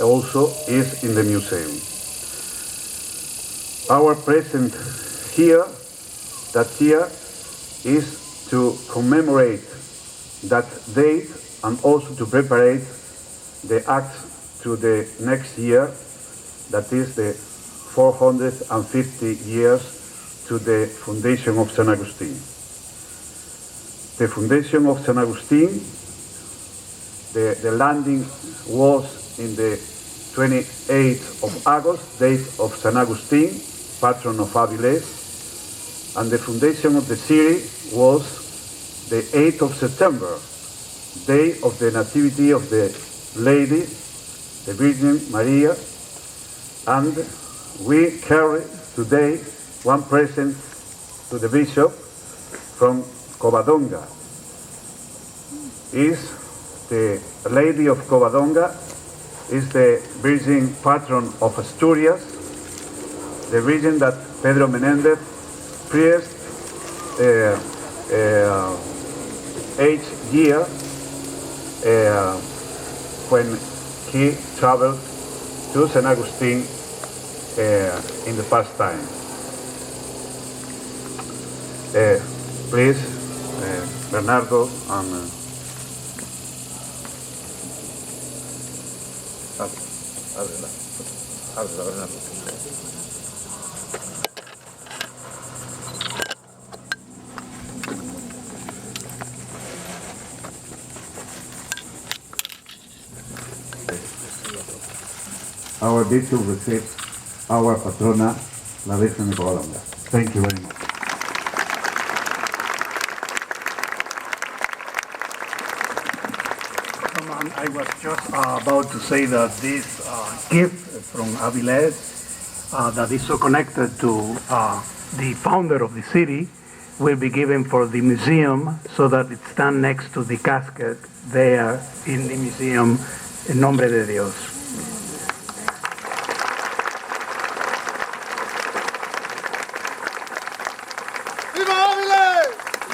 also is in the museum. Our presence here is to commemorate that date and also to prepare the acts to the next year, that is the 450 years to the foundation of San Agustín. The foundation of San Agustín, the landing was in the 28th of August, date of San Agustín, patron of Avilés, and the foundation of the city was the 8th of September, day of the nativity of the Lady, the Virgin Maria, and we carry today one present to the bishop from Covadonga. Is the Lady of Covadonga, is the Virgin Patron of Asturias, the Virgin that Pedro Menéndez priest each year when he traveled to San Agustín in the past time. Please, Bernardo and our bishop receives our patrona, la Virgen de Covadonga. Thank you very much. I was just about to say that this gift from Avilés that is so connected to the founder of the city will be given for the museum so that it stands next to the casket there in the museum, En Nombre de Dios.